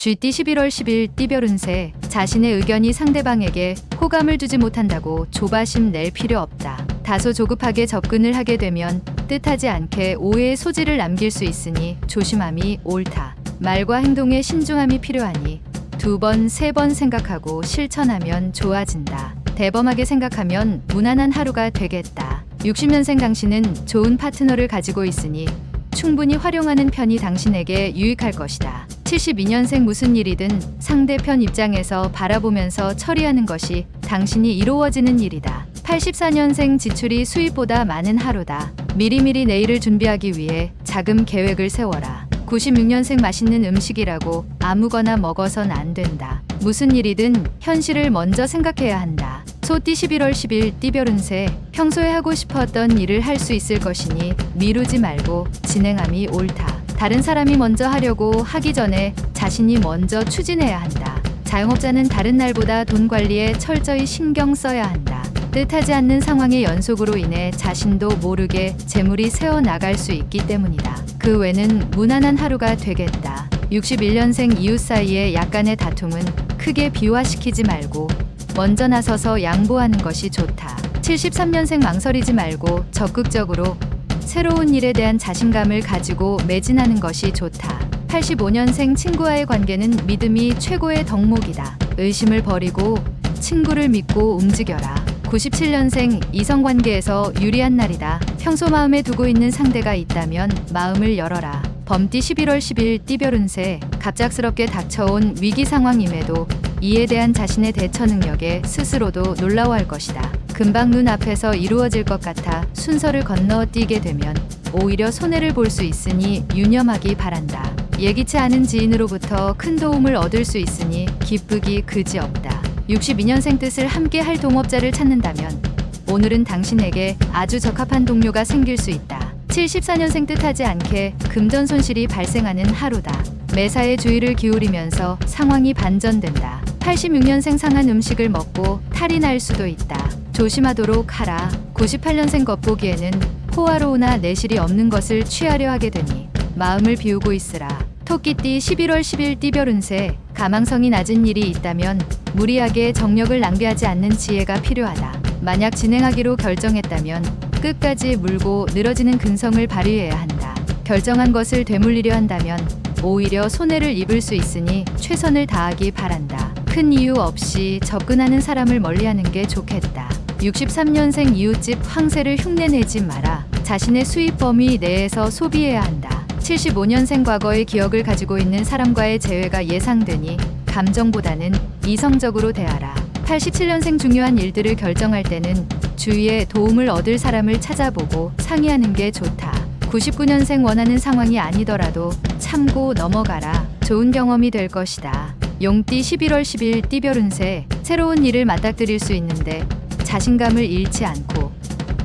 쥐띠 11월 10일 띠별 운세. 자신의 의견이 상대방에게 호감을 주지 못한다고 조바심 낼 필요 없다. 다소 조급하게 접근을 하게 되면 뜻하지 않게 오해의 소지를 남길 수 있으니 조심함이 옳다. 말과 행동에 신중함이 필요하니 2번, 3번 생각하고 실천하면 좋아진다. 대범하게 생각하면 무난한 하루가 되겠다. 60년생 당신은 좋은 파트너를 가지고 있으니 충분히 활용하는 편이 당신에게 유익할 것이다. 72년생 무슨 일이든 상대편 입장에서 바라보면서 처리하는 것이 당신이 이루어지는 일이다. 84년생 지출이 수입보다 많은 하루다. 미리미리 내일을 준비하기 위해 자금 계획을 세워라. 96년생 맛있는 음식이라고 아무거나 먹어선 안 된다. 무슨 일이든 현실을 먼저 생각해야 한다. 소띠 11월 10일 띠별 운세. 평소에 하고 싶었던 일을 할 수 있을 것이니 미루지 말고 진행함이 옳다. 다른 사람이 먼저 하려고 하기 전에 자신이 먼저 추진해야 한다. 자영업자는 다른 날보다 돈 관리에 철저히 신경 써야 한다. 뜻하지 않는 상황의 연속으로 인해 자신도 모르게 재물이 새어나갈 수 있기 때문이다. 그 외는 무난한 하루가 되겠다. 61년생 이웃 사이의 약간의 다툼은 크게 비화시키지 말고 먼저 나서서 양보하는 것이 좋다. 73년생 망설이지 말고 적극적으로 새로운 일에 대한 자신감을 가지고 매진하는 것이 좋다. 85년생 친구와의 관계는 믿음이 최고의 덕목이다. 의심을 버리고 친구를 믿고 움직여라. 97년생 이성관계에서 유리한 날이다. 평소 마음에 두고 있는 상대가 있다면 마음을 열어라. 범띠 11월 10일 띠별 운세. 갑작스럽게 닥쳐온 위기 상황임에도 이에 대한 자신의 대처 능력에 스스로도 놀라워할 것이다. 금방 눈앞에서 이루어질 것 같아 순서를 건너뛰게 되면 오히려 손해를 볼 수 있으니 유념하기 바란다. 예기치 않은 지인으로부터 큰 도움을 얻을 수 있으니 기쁘기 그지없다. 62년생 뜻을 함께 할 동업자를 찾는다면 오늘은 당신에게 아주 적합한 동료가 생길 수 있다. 74년생 뜻하지 않게 금전 손실이 발생하는 하루다. 매사에 주의를 기울이면서 상황이 반전된다. 86년생 상한 음식을 먹고 탈이 날 수도 있다. 조심하도록 하라. 98년생 겉보기에는 호화로우나 내실이 없는 것을 취하려 하게 되니 마음을 비우고 있으라. 토끼띠 11월 10일 띠별 운세. 가망성이 낮은 일이 있다면 무리하게 정력을 낭비하지 않는 지혜가 필요하다. 만약 진행하기로 결정했다면 끝까지 물고 늘어지는 근성을 발휘해야 한다. 결정한 것을 되물리려 한다면 오히려 손해를 입을 수 있으니 최선을 다하기 바란다. 큰 이유 없이 접근하는 사람을 멀리하는 게 좋겠다. 63년생 이웃집 황새를 흉내내지 마라. 자신의 수입 범위 내에서 소비해야 한다. 75년생 과거의 기억을 가지고 있는 사람과의 재회가 예상되니 감정보다는 이성적으로 대하라. 87년생 중요한 일들을 결정할 때는 주위에 도움을 얻을 사람을 찾아보고 상의하는 게 좋다. 99년생 원하는 상황이 아니더라도 참고 넘어가라. 좋은 경험이 될 것이다. 용띠 11월 10일 띠별 운세. 새로운 일을 맞닥뜨릴 수 있는데 자신감을 잃지 않고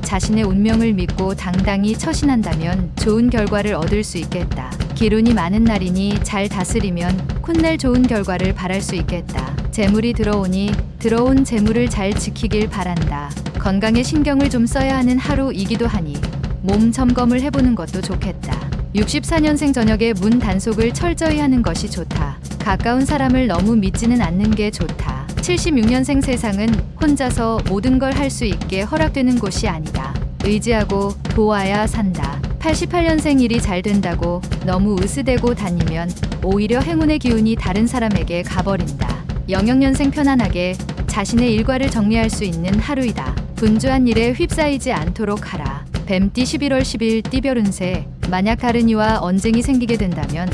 자신의 운명을 믿고 당당히 처신한다면 좋은 결과를 얻을 수 있겠다. 기운이 많은 날이니 잘 다스리면 훗날 좋은 결과를 바랄 수 있겠다. 재물이 들어오니 들어온 재물을 잘 지키길 바란다. 건강에 신경을 좀 써야 하는 하루이기도 하니 몸 점검을 해보는 것도 좋겠다. 64년생 저녁에 문 단속을 철저히 하는 것이 좋다. 가까운 사람을 너무 믿지는 않는 게 좋다. 76년생 세상은 혼자서 모든 걸 할 수 있게 허락되는 곳이 아니다. 의지하고 도와야 산다. 88년생 일이 잘 된다고 너무 으스대고 다니면 오히려 행운의 기운이 다른 사람에게 가버린다. 영역년생 편안하게 자신의 일과를 정리할 수 있는 하루이다. 분주한 일에 휩싸이지 않도록 하라. 뱀띠 11월 10일 띠별 운세. 만약 다른 이와 언쟁이 생기게 된다면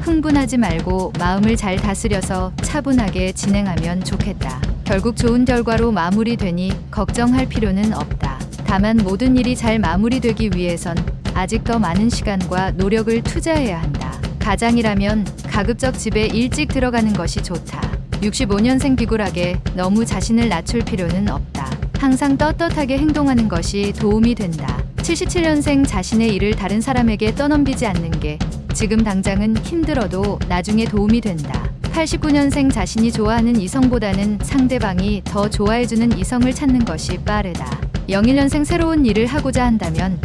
흥분하지 말고 마음을 잘 다스려서 차분하게 진행하면 좋겠다. 결국 좋은 결과로 마무리되니 걱정할 필요는 없다. 다만 모든 일이 잘 마무리되기 위해선 아직 더 많은 시간과 노력을 투자해야 한다. 가장이라면 가급적 집에 일찍 들어가는 것이 좋다. 65년생 비굴하게 너무 자신을 낮출 필요는 없다. 항상 떳떳하게 행동하는 것이 도움이 된다. 77년생 자신의 일을 다른 사람에게 떠넘기지 않는 게 지금 당장은 힘들어도 나중에 도움이 된다. 89년생 자신이 좋아하는 이성보다는 상대방이 더 좋아해주는 이성을 찾는 것이 빠르다. 01년생 새로운 일을 하고자 한다면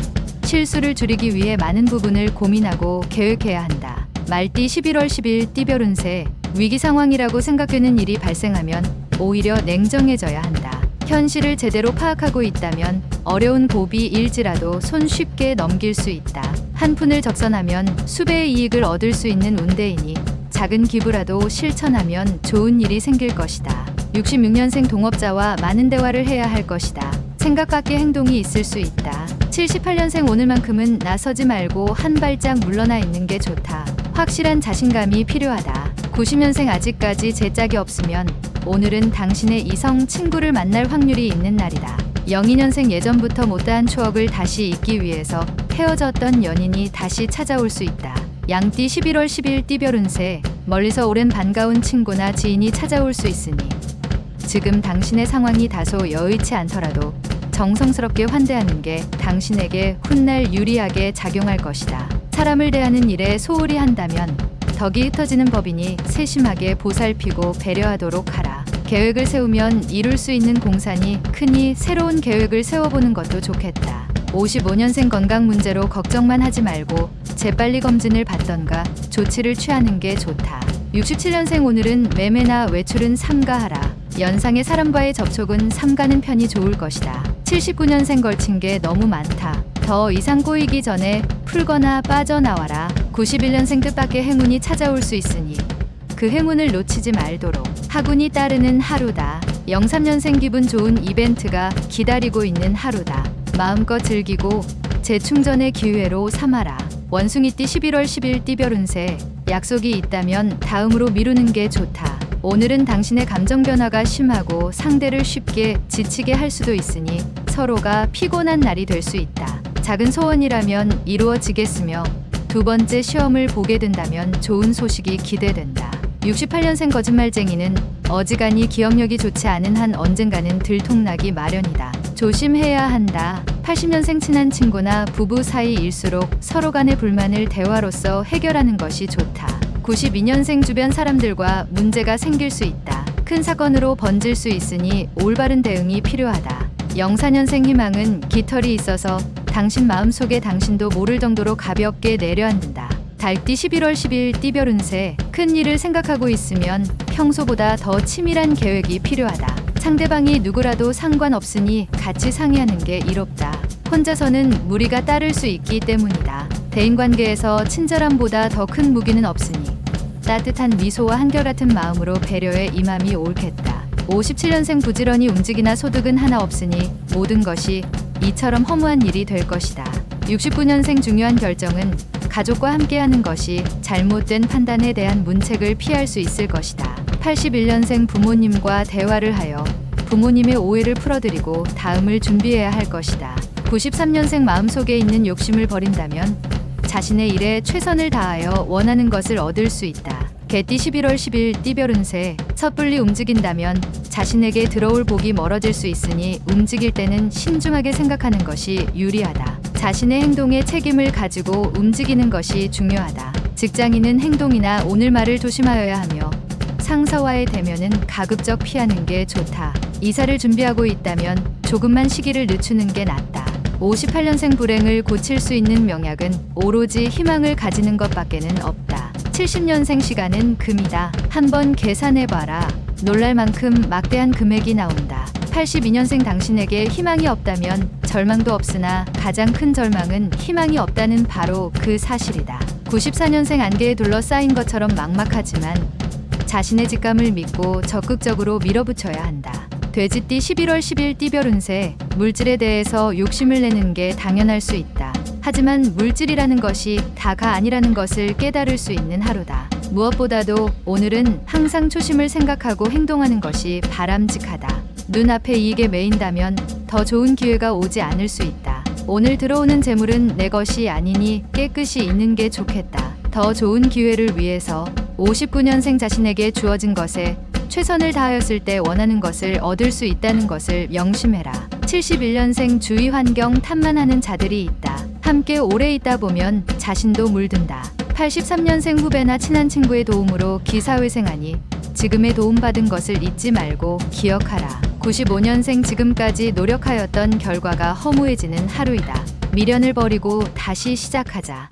실수를 줄이기 위해 많은 부분을 고민하고 계획해야 한다. 말띠 11월 10일 띠별 운세. 위기 상황이라고 생각되는 일이 발생하면 오히려 냉정해져야 한다. 현실을 제대로 파악하고 있다면 어려운 고비일지라도 손쉽게 넘길 수 있다. 한 푼을 적선하면 수배의 이익을 얻을 수 있는 운대이니 작은 기부라도 실천하면 좋은 일이 생길 것이다. 66년생 동업자와 많은 대화를 해야 할 것이다. 생각 밖의 행동이 있을 수 있다. 78년생 오늘만큼은 나서지 말고 한 발짝 물러나 있는 게 좋다. 확실한 자신감이 필요하다. 90년생 아직까지 제짝이 없으면 오늘은 당신의 이성 친구를 만날 확률이 있는 날이다. 02년생 예전부터 못다한 추억을 다시 잊기 위해서 헤어졌던 연인이 다시 찾아올 수 있다. 양띠 11월 10일 띠별 운세. 멀리서 오랜 반가운 친구나 지인이 찾아올 수 있으니 지금 당신의 상황이 다소 여의치 않더라도 정성스럽게 환대하는 게 당신에게 훗날 유리하게 작용할 것이다. 사람을 대하는 일에 소홀히 한다면 덕이 흩어지는 법이니 세심하게 보살피고 배려하도록 하라. 계획을 세우면 이룰 수 있는 공산이 크니 새로운 계획을 세워보는 것도 좋겠다. 55년생 건강 문제로 걱정만 하지 말고 재빨리 검진을 받던가 조치를 취하는 게 좋다. 67년생 오늘은 매매나 외출은 삼가하라. 연상의 사람과의 접촉은 삼가는 편이 좋을 것이다. 79년생 걸친 게 너무 많다. 더 이상 꼬이기 전에 풀거나 빠져나와라. 91년생 뜻밖의 행운이 찾아올 수 있으니 그 행운을 놓치지 말도록. 하군이 따르는 하루다. 03년생 기분 좋은 이벤트가 기다리고 있는 하루다. 마음껏 즐기고 재충전의 기회로 삼아라. 원숭이띠 11월 10일 띠별 운세. 약속이 있다면 다음으로 미루는 게 좋다. 오늘은 당신의 감정 변화가 심하고 상대를 쉽게 지치게 할 수도 있으니 서로가 피곤한 날이 될 수 있다. 작은 소원이라면 이루어지겠으며 두 번째 시험을 보게 된다면 좋은 소식이 기대된다. 68년생 거짓말쟁이는 어지간히 기억력이 좋지 않은 한 언젠가는 들통나기 마련이다. 조심해야 한다. 80년생 친한 친구나 부부 사이일수록 서로 간의 불만을 대화로서 해결하는 것이 좋다. 92년생 주변 사람들과 문제가 생길 수 있다. 큰 사건으로 번질 수 있으니 올바른 대응이 필요하다. 04년생 희망은 깃털이 있어서 당신 마음속에 당신도 모를 정도로 가볍게 내려앉는다. 달띠 11월 10일 띠별 운세. 큰 일을 생각하고 있으면 평소보다 더 치밀한 계획이 필요하다. 상대방이 누구라도 상관없으니 같이 상의하는 게 이롭다. 혼자서는 무리가 따를 수 있기 때문이다. 대인관계에서 친절함보다 더 큰 무기는 없으니 따뜻한 미소와 한결같은 마음으로 배려에 임함이 옳겠다. 57년생 부지런히 움직이나 소득은 하나 없으니 모든 것이 이처럼 허무한 일이 될 것이다. 69년생 중요한 결정은 가족과 함께하는 것이 잘못된 판단에 대한 문책을 피할 수 있을 것이다. 81년생 부모님과 대화를 하여 부모님의 오해를 풀어드리고 다음을 준비해야 할 것이다. 93년생 마음속에 있는 욕심을 버린다면 자신의 일에 최선을 다하여 원하는 것을 얻을 수 있다. 개띠 11월 10일 띠별 운세. 섣불리 움직인다면 자신에게 들어올 복이 멀어질 수 있으니 움직일 때는 신중하게 생각하는 것이 유리하다. 자신의 행동에 책임을 가지고 움직이는 것이 중요하다. 직장인은 행동이나 오늘 말을 조심하여야 하며 상사와의 대면은 가급적 피하는 게 좋다. 이사를 준비하고 있다면 조금만 시기를 늦추는 게 낫다. 58년생 불행을 고칠 수 있는 명약은 오로지 희망을 가지는 것밖에는 없다. 70년생 시간은 금이다. 한번 계산해봐라. 놀랄 만큼 막대한 금액이 나온다. 82년생 당신에게 희망이 없다면 절망도 없으나 가장 큰 절망은 희망이 없다는 바로 그 사실이다. 94년생 안개에 둘러싸인 것처럼 막막하지만 자신의 직감을 믿고 적극적으로 밀어붙여야 한다. 돼지띠 11월 10일 띠별 운세. 물질에 대해서 욕심을 내는 게 당연할 수 있다. 하지만 물질이라는 것이 다가 아니라는 것을 깨달을 수 있는 하루다. 무엇보다도 오늘은 항상 초심을 생각하고 행동하는 것이 바람직하다. 눈앞에 이익에 매인다면 더 좋은 기회가 오지 않을 수 있다. 오늘 들어오는 재물은 내 것이 아니니 깨끗이 있는 게 좋겠다. 더 좋은 기회를 위해서 59년생 자신에게 주어진 것에 최선을 다하였을 때 원하는 것을 얻을 수 있다는 것을 명심해라. 71년생 주위 환경 탓만하는 자들이 있다. 함께 오래 있다 보면 자신도 물든다. 83년생 후배나 친한 친구의 도움으로 기사회생하니 지금의 도움받은 것을 잊지 말고 기억하라. 95년생 지금까지 노력하였던 결과가 허무해지는 하루이다. 미련을 버리고 다시 시작하자.